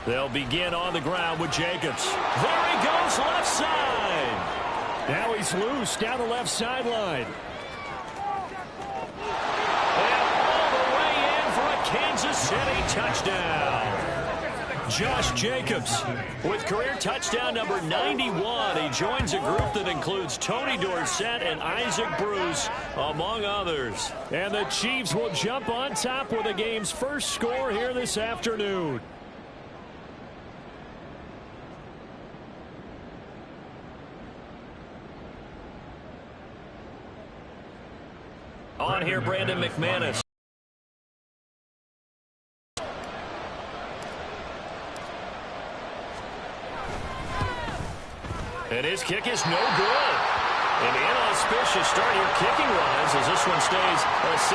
They'll begin on the ground with Jacobs. There he goes, left side. Now he's loose down the left sideline. And all the way in for a Kansas City touchdown. Josh Jacobs with career touchdown number 91. He joins a group that includes Tony Dorsett and Isaac Bruce, among others. And the Chiefs will jump on top with the game's first score here this afternoon. On here, Brandon McManus. And his kick is no good. An inauspicious start here kicking-wise as this one stays a 6-0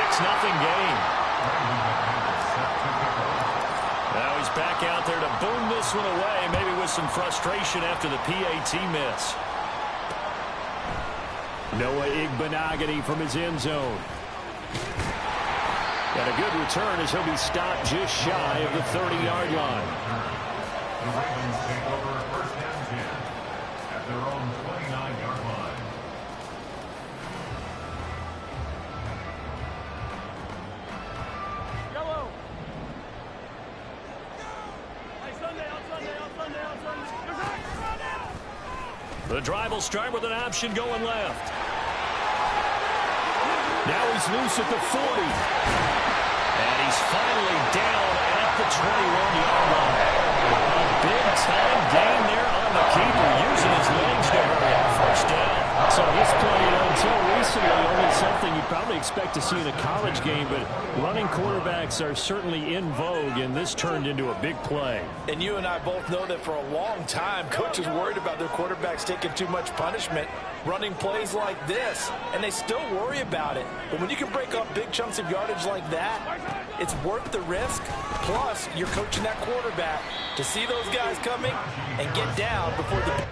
game. Now he's back out there to boom this one away, maybe with some frustration after the PAT miss. Noah Igbenogany from his end zone. And a good return as he'll be stopped just shy of the 30-yard line. The Ravens take over first down 10 at their own 29-yard line. Yellow. Hey, Sunday. The drive will start with an option going left. Now he's loose at the 40. And he's finally down at the 21-yard line. A big-time gain there on the keeper, using his legs to hurry up first down. So this play, until recently, only something you'd probably expect to see in a college game, but running quarterbacks are certainly in vogue, and this turned into a big play. And you and I both know that for a long time, coaches worried about their quarterbacks taking too much punishment, running plays like this, and they still worry about it. But when you can break up big chunks of yardage like that, it's worth the risk. Plus, you're coaching that quarterback to see those guys coming and get down before the...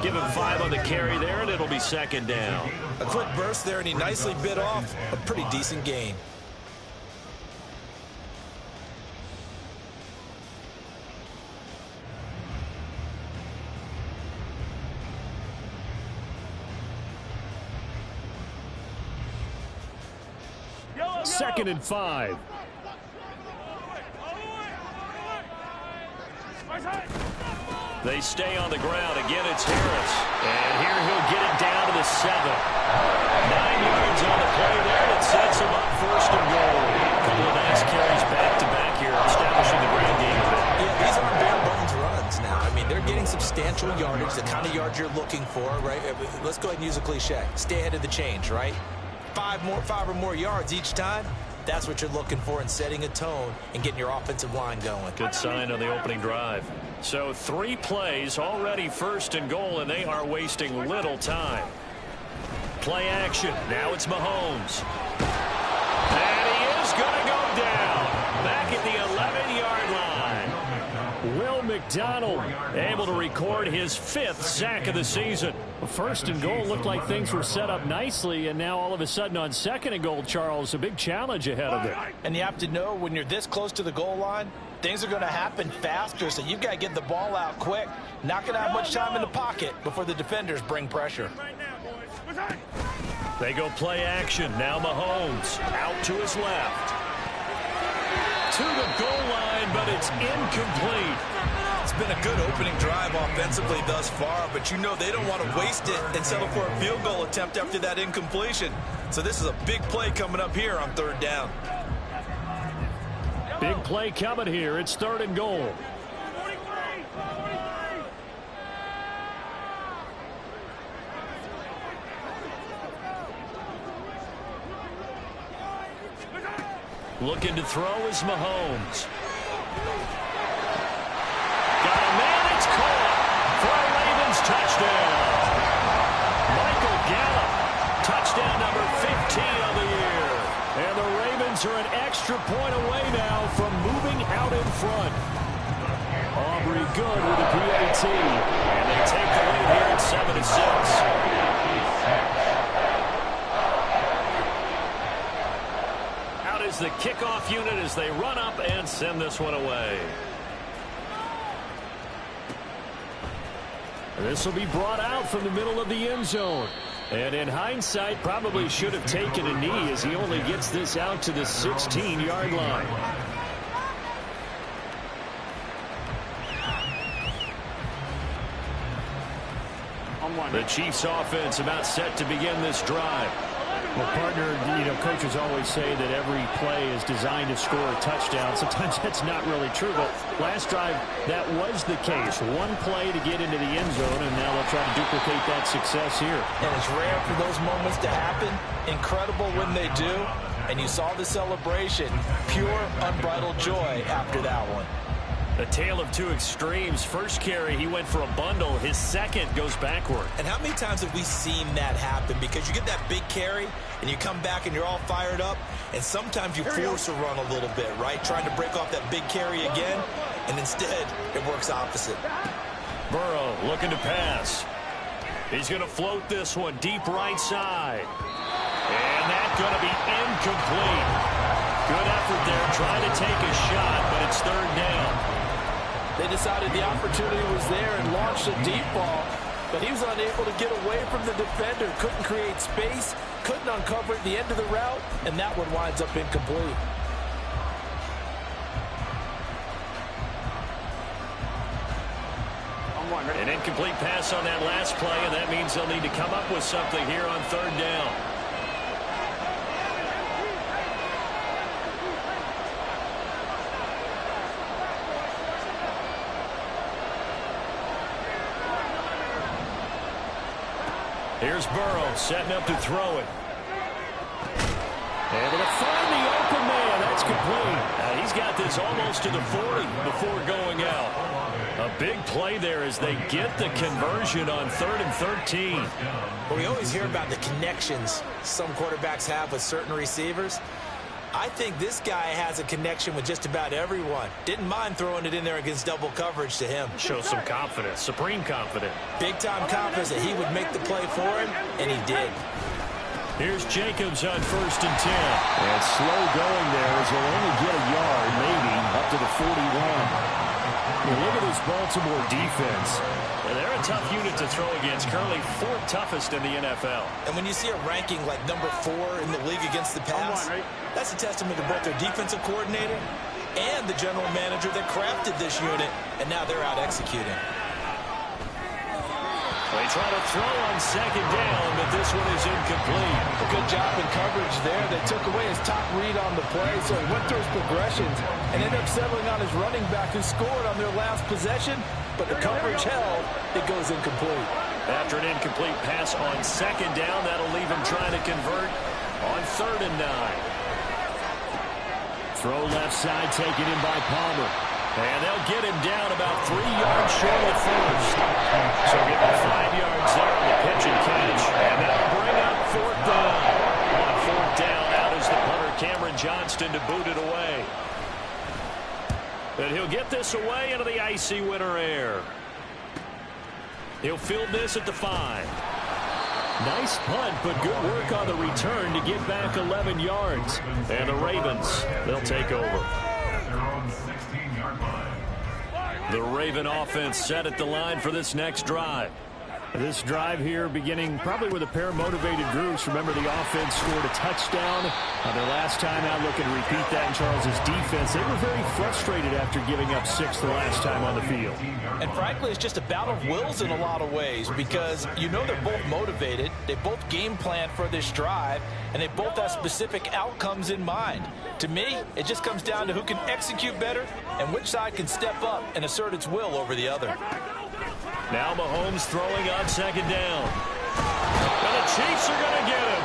Give him 5 on the carry there, and it'll be second down. A quick burst there, and he nicely bit off a pretty decent gain. Second and 5. They stay on the ground. Again, it's Harris. And here he'll get it down to the 7. 9 yards on the play there. That sets him up first and goal. A couple of nice carries back-to-back here, establishing the ground game. Yeah, these aren't bare-bones runs now. I mean, they're getting substantial yardage, the kind of yards you're looking for, right? Let's go ahead and use a cliche. Stay ahead of the change, right? 5 or more yards each time. That's what you're looking for in setting a tone and getting your offensive line going. Good sign on the opening drive. So 3 plays, already first and goal, and they are wasting little time. Play action. Now it's Mahomes. And he is going to go down. Back at the 11-yard line. Will McDonald able to record his 5th sack of the season. First and goal looked like things were set up nicely, and now all of a sudden on second and goal, Charles, a big challenge ahead of it. And you have to know when you're this close to the goal line, things are going to happen faster, so you've got to get the ball out quick. Not going to have much time in the pocket before the defenders bring pressure. They go play action. Now Mahomes out to his left. To the goal line, but it's incomplete. It's been a good opening drive offensively thus far, but you know they don't want to waste it and settle for a field goal attempt after that incompletion. So this is a big play coming up here on 3rd down. Big play coming here. It's 3rd and goal. Looking to throw is Mahomes. Got a man, it's caught for a Ravens touchdown. Michael Gallup, touchdown number 15 of the year. And the Ravens are an extra point away now from moving out in front. Aubrey good with a PAT. And they take the lead here at 7-6. Out is the kickoff unit as they run up and send this one away. This will be brought out from the middle of the end zone. And in hindsight, probably should have taken a knee as he only gets this out to the 16-yard line. The Chiefs offense about set to begin this drive. Well, partner, coaches always say that every play is designed to score a touchdown. Sometimes that's not really true, but last drive, that was the case. One play to get into the end zone, and now they'll try to duplicate that success here. And it's rare for those moments to happen. Incredible when they do. And you saw the celebration. Pure, unbridled joy after that one. A tale of two extremes. First carry, he went for a bundle. His second goes backward. And how many times have we seen that happen? Because you get that big carry, and you come back and you're all fired up, and sometimes you force a run a little bit, right? Trying to break off that big carry again, and instead it works opposite. Burrow looking to pass. He's going to float this one deep right side. And that's going to be incomplete. Good effort there, trying to take a shot, but it's third down. They decided the opportunity was there and launched a deep ball, but he was unable to get away from the defender. Couldn't create space, couldn't uncover at the end of the route, and that one winds up incomplete. An incomplete pass on that last play, and that means they'll need to come up with something here on third down. Here's Burrow setting up to throw it. Able to find the open man. That's complete. He's got this almost to the 40 before going out. A big play there as they get the conversion on 3rd and 13. Well, we always hear about the connections some quarterbacks have with certain receivers. I think this guy has a connection with just about everyone. Didn't mind throwing it in there against double coverage to him. Shows some confidence, supreme confidence. Big-time confidence that he would make the play for him, and he did. Here's Jacobs on 1st and 10. And slow going there as he'll only get a yard, maybe, up to the 41. Look at this Baltimore defense. They're a tough unit to throw against. Currently 4th toughest in the NFL. And when you see a ranking like number 4 in the league against the pass, that's a testament to both their defensive coordinator and the general manager that crafted this unit, and now they're out executing. They try to throw on 2nd down, but this one is incomplete. A good job in coverage there. They took away his top read on the play, so he went through his progressions and ended up settling on his running back who scored on their last possession, but the coverage held. It goes incomplete. After an incomplete pass on 2nd down, that'll leave him trying to convert on 3rd and 9. Throw left side, taken in by Palmer. And they'll get him down about 3 yards short of first. So give him 5 yards there on the pitch and catch. And that'll bring up 4th down. On 4th down, out is the punter, Cameron Johnston, to boot it away. And he'll get this away into the icy winter air. He'll field this at the 5. Nice punt, but good work on the return to get back 11 yards. And the Ravens, they'll take over. The Raven offense set at the line for this next drive. This drive here beginning probably with a pair of motivated groups. Remember, the offense scored a touchdown their last time out, looking to repeat that in Charles's defense. They were very frustrated after giving up 6 the last time on the field. And frankly, it's just a battle of wills in a lot of ways, because you know they're both motivated. They both game plan for this drive, and they both have specific outcomes in mind. To me, it just comes down to who can execute better and which side can step up and assert its will over the other. Now Mahomes throwing on 2nd down. And the Chiefs are going to get him.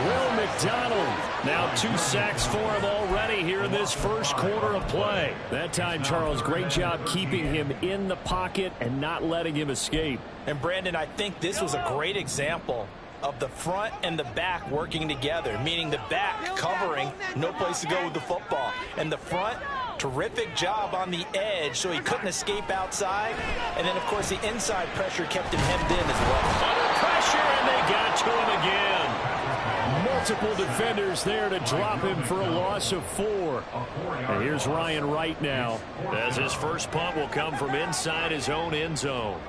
Will McDonald. Now 2 sacks for him already here in this first quarter of play. That time, Charles, great job keeping him in the pocket and not letting him escape. And Brandon, I think this was a great example of the front and the back working together, meaning the back covering, no place to go with the football, and the front, terrific job on the edge so he couldn't escape outside. And then, of course, the inside pressure kept him hemmed in as well. Under pressure, and they got to him again. Multiple defenders there to drop him for a loss of 4. And here's Ryan Wright now, as his first punt will come from inside his own end zone.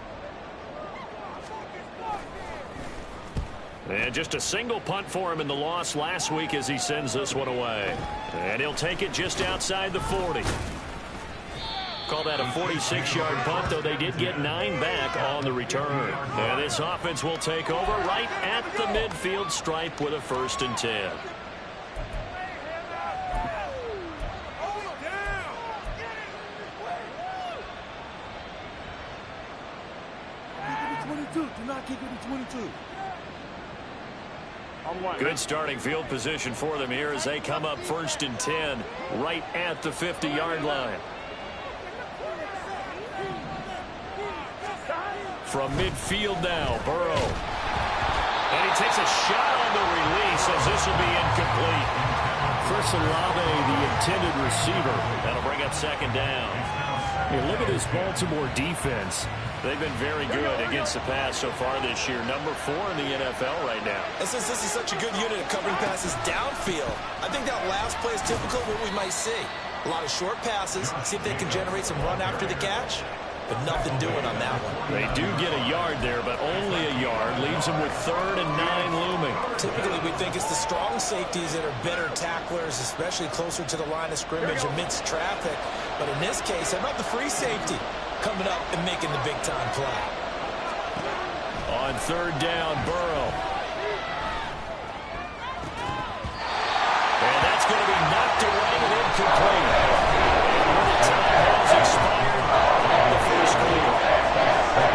And just a single punt for him in the loss last week as he sends this one away. And he'll take it just outside the 40. Call that a 46-yard punt, though they did get 9 back on the return. And this offense will take over right at the midfield stripe with a 1st and 10. Do not kick it to 22. Good starting field position for them here as they come up 1st and 10 right at the 50-yard line. From midfield now, Burrow. And he takes a shot on the release as this will be incomplete. Chris Olave, the intended receiver. That'll bring up 2nd down. Hey, look at this Baltimore defense. They've been very good against the pass so far this year. Number 4 in the NFL right now. And since this is such a good unit of covering passes downfield, I think that last play is typical of what we might see. A lot of short passes, see if they can generate some run after the catch, but nothing doing on that one. They do get a yard there, but only a yard. Leaves them with 3rd and 9 looming. Typically, we think it's the strong safeties that are better tacklers, especially closer to the line of scrimmage amidst traffic. But in this case, how about the free safety coming up and making the big-time play? On 3rd down, Burrow. And that's going to be knocked away and incomplete. And the time has expired on the first quarter.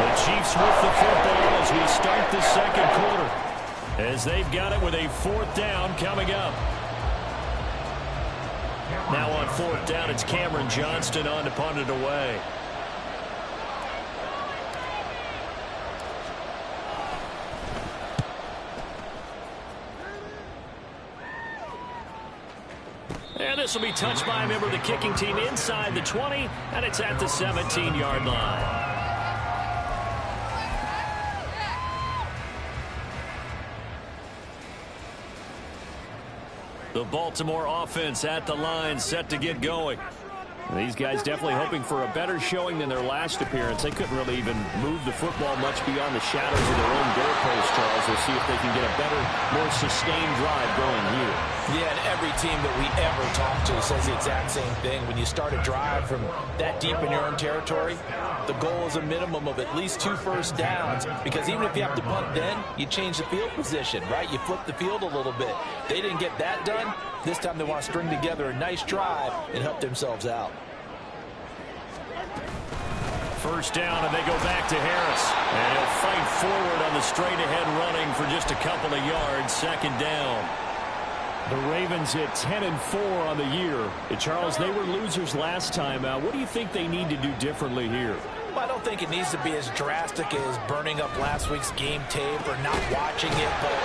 The Chiefs with the football as we start the 2nd quarter, as they've got it with a 4th down coming up. Now on 4th down, it's Cameron Johnston on to punt it away. And this will be touched by a member of the kicking team inside the 20, and it's at the 17-yard line. The Baltimore offense at the line, set to get going. These guys definitely hoping for a better showing than their last appearance. They couldn't really even move the football much beyond the shadows of their own goalpost, Charles. We'll see if they can get a better, more sustained drive going here. Yeah, and every team that we ever talk to says the exact same thing. When you start a drive from that deep in your own territory, the goal is a minimum of at least 2 first downs, because even if you have to punt then, you change the field position, right? You flip the field a little bit. They didn't get that done. This time they want to string together a nice drive and help themselves out. 1st down, and they go back to Harris. And he'll fight forward on the straight-ahead running for just a couple of yards. 2nd down. The Ravens hit 10-4 on the year. And Charles, they were losers last time out. What do you think they need to do differently here? Well, I don't think it needs to be as drastic as burning up last week's game tape or not watching it, but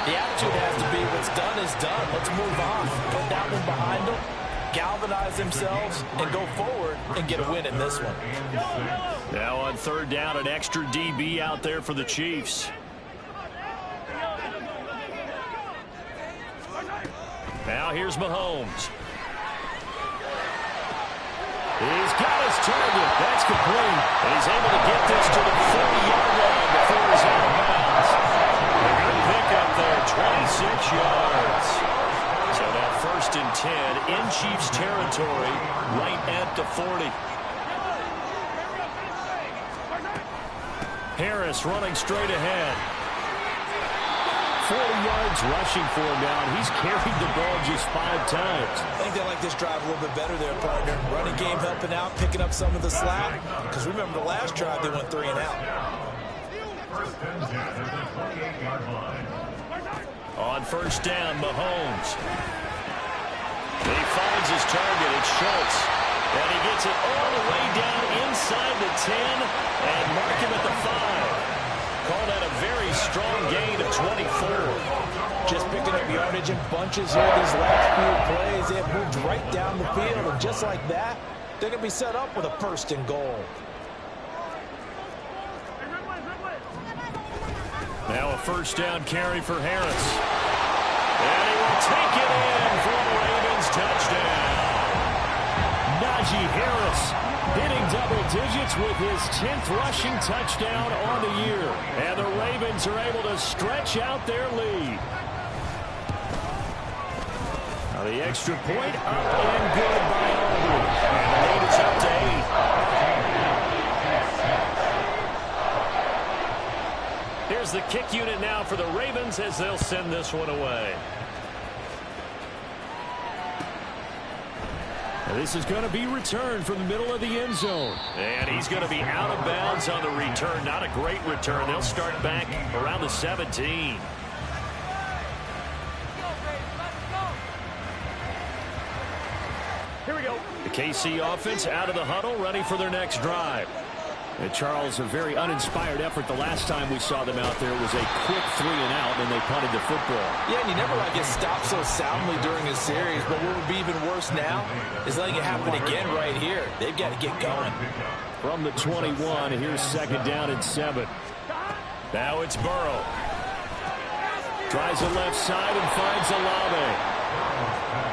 the attitude has to be what's done is done. Let's move on. Put that one behind them, galvanize themselves, and go forward and get a win in this one. Now on 3rd down, an extra DB out there for the Chiefs. Now here's Mahomes. He's got his target. That's complete. And he's able to get this to the 40-yard line before he's out of bounds. A good pickup there, 26 yards. So now 1st and 10 in Chiefs territory, right at the 40. Harris running straight ahead. 40 yards rushing for him now, and he's carried the ball just 5 times. I think they like this drive a little bit better there, partner. Running game helping out, picking up some of the slack. Because remember, the last drive, they went 3 and out. 1st and 10 at the 28-yard line. On first down, Mahomes. He finds his target. It's Schultz. And he gets it all the way down inside the 10 and mark him at the 5. Called out a very strong gain of 24. Just picking up yardage in bunches here these last few plays. They have moved right down the field, and just like that, they're going to be set up with a first and goal. Now a first down carry for Harris. And he will take it in for a Ravens touchdown. Najee Harris hitting double digits with his 10th rushing touchdown on the year. And the Ravens are able to stretch out their lead. Now the extra point up and good by Aubrey. And the lead is up to 8. Here's the kick unit now for the Ravens as they'll send this one away. And this is going to be returned from the middle of the end zone. And he's going to be out of bounds on the return. Not a great return. They'll start back around the 17. Here we go. The KC offense out of the huddle, ready for their next drive. And Charles, a very uninspired effort the last time we saw them out there. It was a quick 3 and out, and they punted the football. Yeah, and you never get stopped so soundly during a series, but what would be even worse now is letting it happen again right here. They've got to get going. From the 21, here's second down and 7. Now it's Burrow. Tries the left side and finds Olave.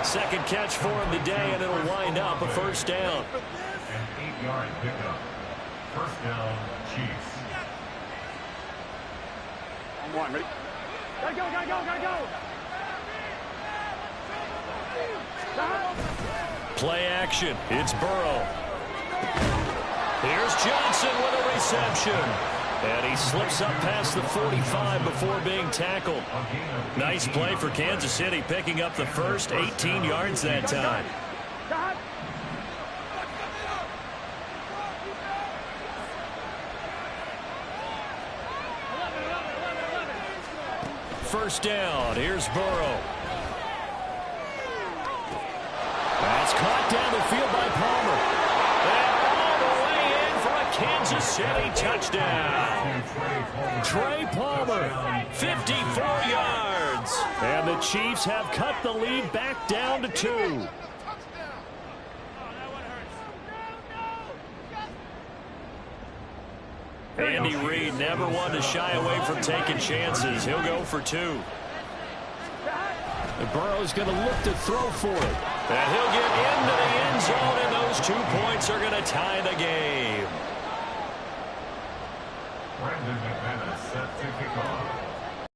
Second catch for him today, and it'll wind up a first down. An 8-yard pickup. First down, Chiefs. On one, ready? Gotta go, gotta go, gotta go! Play action. It's Burrow. Here's Johnson with a reception. And he slips up past the 45 before being tackled. Nice play for Kansas City, picking up the first 18 yards that time. First down. Here's Burrow. That's caught down the field by Palmer. And all the way in for a Kansas City touchdown. Trey Palmer, 54 yards. And the Chiefs have cut the lead back down to 2. Andy Reid never one to shy away from taking chances. He'll go for 2. And Burrow's going to look to throw for it. And he'll get into the end zone, and those 2 points are going to tie the game. Brandon McManus set to kick off.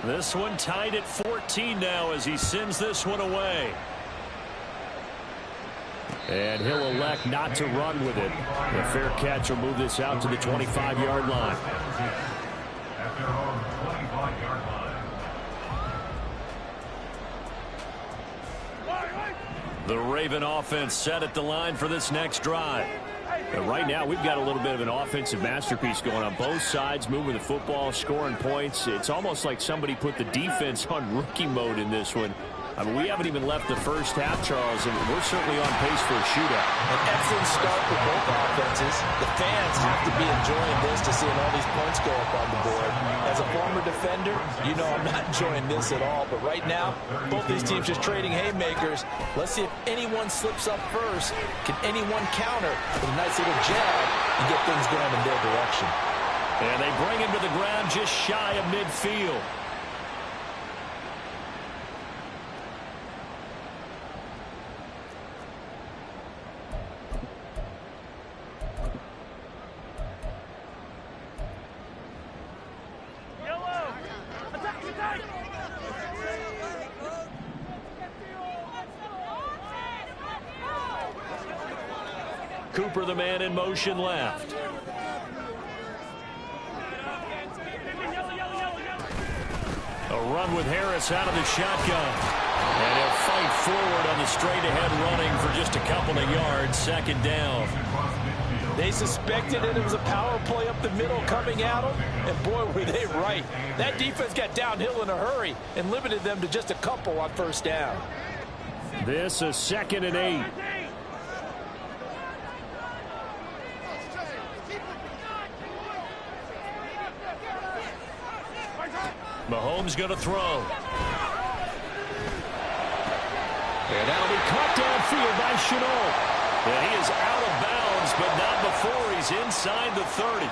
This one tied at 14 now as he sends this one away. And he'll elect not to run with it. A fair catch will move this out to the 25-yard line. At their own 25-yard line. The Raven offense set at the line for this next drive. And right now, we've got a little bit of an offensive masterpiece going on. Both sides moving the football, scoring points. It's almost like somebody put the defense on rookie mode in this one. I mean, we haven't even left the first half, Charles, and we're certainly on pace for a shootout. An excellent start for both offenses. The fans have to be enjoying this to seeing all these points go up on the board. As a former defender, you know I'm not enjoying this at all. But right now, both these teams just trading haymakers. Let's see if anyone slips up first. Can anyone counter with a nice little jab and get things going in their direction? And they bring him to the ground just shy of midfield. Cooper, the man in motion left. A run with Harris out of the shotgun. And he'll fight forward on the straight-ahead running for just a couple of yards. Second down. Across midfield. They suspected it was a power play up the middle coming at them, and boy, were they right. That defense got downhill in a hurry and limited them to just a couple on first down. This is 2nd and 8. Mahomes going to throw. And that'll be caught downfield by Shenault. And he is out of bounds, but not before he's inside the 30.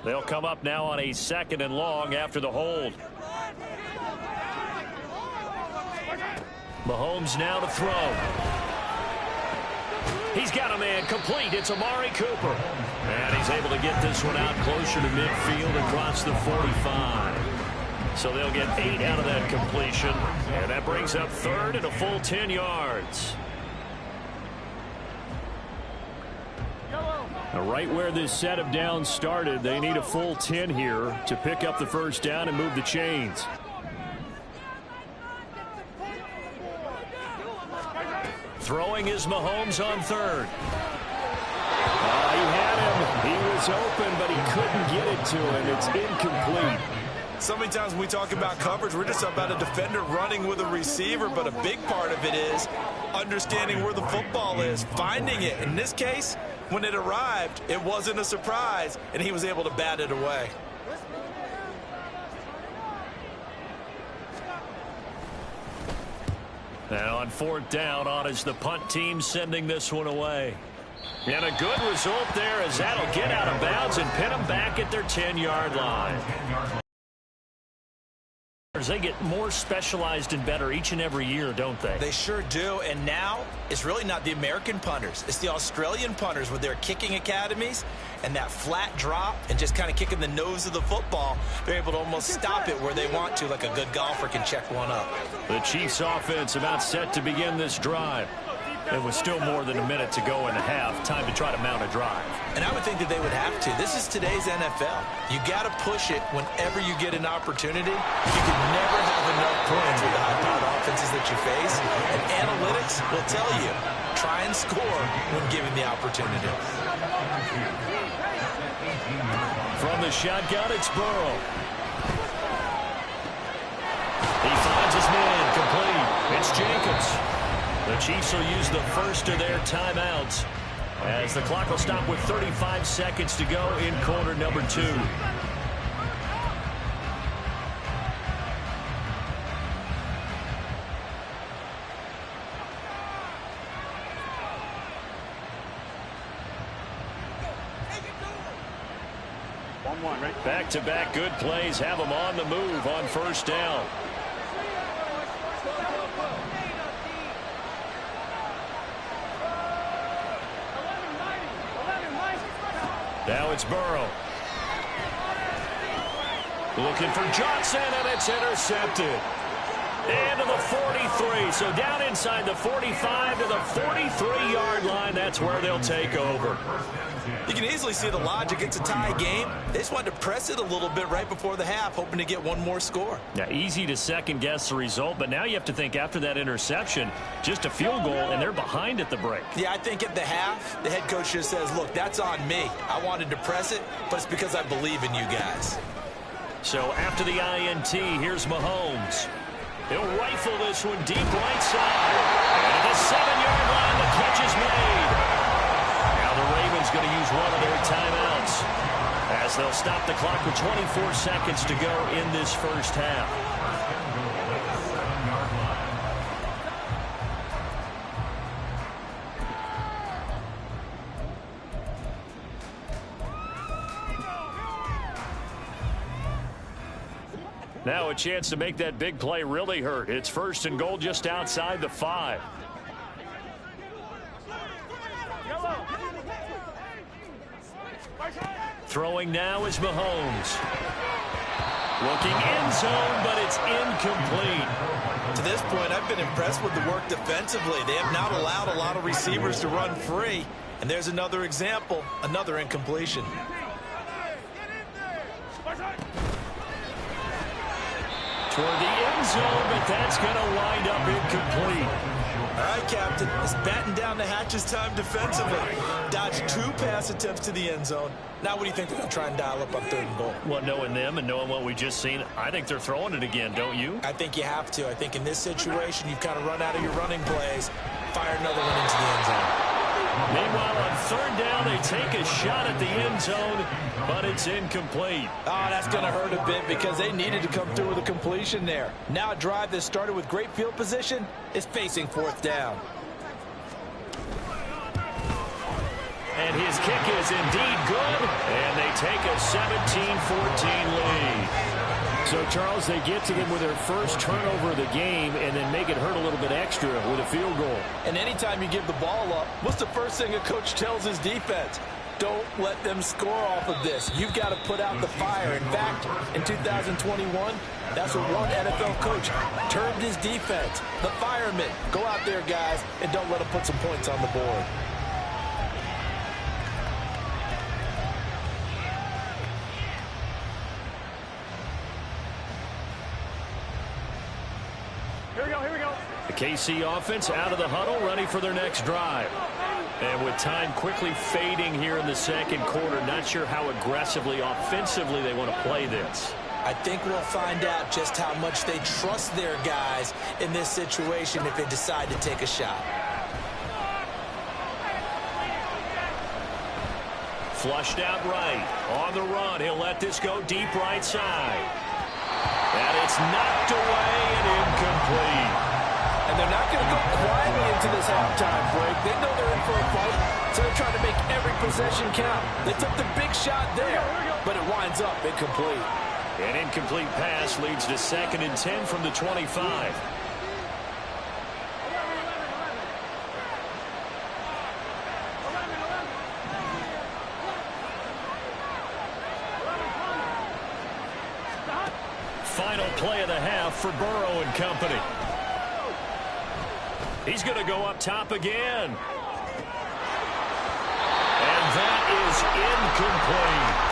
They'll come up now on a 2nd and long after the hold. Mahomes now to throw. He's got a man complete. It's Amari Cooper. And he's able to get this one out closer to midfield across the 45. So they'll get 8 out of that completion. And that brings up 3rd and a full 10 yards. Right where this set of downs started, they need a full 10 here to pick up the first down and move the chains. Throwing is Mahomes on 3rd. He had him. He was open, but he couldn't get it to him. It's incomplete. So many times when we talk about coverage, we're just about a defender running with a receiver, but a big part of it is understanding where the football is, finding it. In this case, when it arrived, it wasn't a surprise, and he was able to bat it away. Now on 4th down, on is the punt team sending this one away. And a good result there as that'll get out of bounds and pin them back at their 10-yard line. They get more specialized and better each and every year, don't they? They sure do, and now it's really not the American punters. It's the Australian punters with their kicking academies and that flat drop and just kind of kicking the nose of the football. They're able to almost stop it where they want to, like a good golfer can check one up. The Chiefs offense about set to begin this drive. And with still more than a minute to go in the half, time to try to mount a drive. And I would think that they would have to. This is today's NFL. You got to push it whenever you get an opportunity. You can never have enough points with the high-powered offenses that you face. And analytics will tell you, try and score when given the opportunity. From the shotgun, it's Burrow. He finds his man complete. It's Jacobs. The Chiefs will use the first of their timeouts as the clock will stop with 35 seconds to go in quarter number 2. Back-to-back good plays have them on the move on first down. Now it's Burrow. Looking for Johnson, and it's intercepted. And to the 43. So down inside the 45 to the 43-yard line. That's where they'll take over. You can easily see the logic. It's a tie game. They just wanted to press it a little bit right before the half, hoping to get one more score. Now, easy to second-guess the result, but now you have to think after that interception, just a field goal, and they're behind at the break. Yeah, I think at the half, the head coach just says, look, that's on me. I wanted to press it, but it's because I believe in you guys. So after the INT, here's Mahomes. He'll rifle this one deep right side. And at the 7-yard line, the catch is made. Now the Ravens going to use one of their timeouts as they'll stop the clock with 24 seconds to go in this first half. Now a chance to make that big play really hurt. It's 1st and goal just outside the 5. Throwing now is Mahomes. Looking end zone, but it's incomplete. To this point, I've been impressed with the work defensively. They have not allowed a lot of receivers to run free. And there's another example, another incompletion. Toward the end zone, but that's going to wind up incomplete. All right, Captain, it's batten down the hatches time defensively. Dodged 2 pass attempts to the end zone. Now what do you think they're going to try and dial up on 3rd and goal? Well, knowing them and knowing what we just seen, I think they're throwing it again, don't you? I think you have to. I think in this situation, you've kind of run out of your running plays. Fire another one into the end zone. Meanwhile, on 3rd down, they take a shot at the end zone, but it's incomplete. Oh, that's going to hurt a bit because they needed to come through with a completion there. Now a drive that started with great field position is facing 4th down. And his kick is indeed good, and they take a 17-14 lead. So, Charles, they get to them with their first turnover of the game and then make it hurt a little bit extra with a field goal. And anytime you give the ball up, what's the first thing a coach tells his defense? Don't let them score off of this. You've got to put out the fire. In fact, in 2021, that's what one NFL coach termed his defense. The firemen. Go out there, guys, and don't let them put some points on the board. Here we go. The KC offense out of the huddle, ready for their next drive. And with time quickly fading here in the 2nd quarter, not sure how aggressively, offensively they want to play this. I think we'll find out just how much they trust their guys in this situation if they decide to take a shot. Flushed out right. On the run, he'll let this go deep right side. And it's knocked away and incomplete. And they're not going to go quietly into this halftime break. They know they're in for a fight, so they're trying to make every possession count. They took the big shot there, but it winds up incomplete. An incomplete pass leads to 2nd and 10 from the 25. Final play of the half for Burrow and company. He's going to go up top again. And that is incomplete.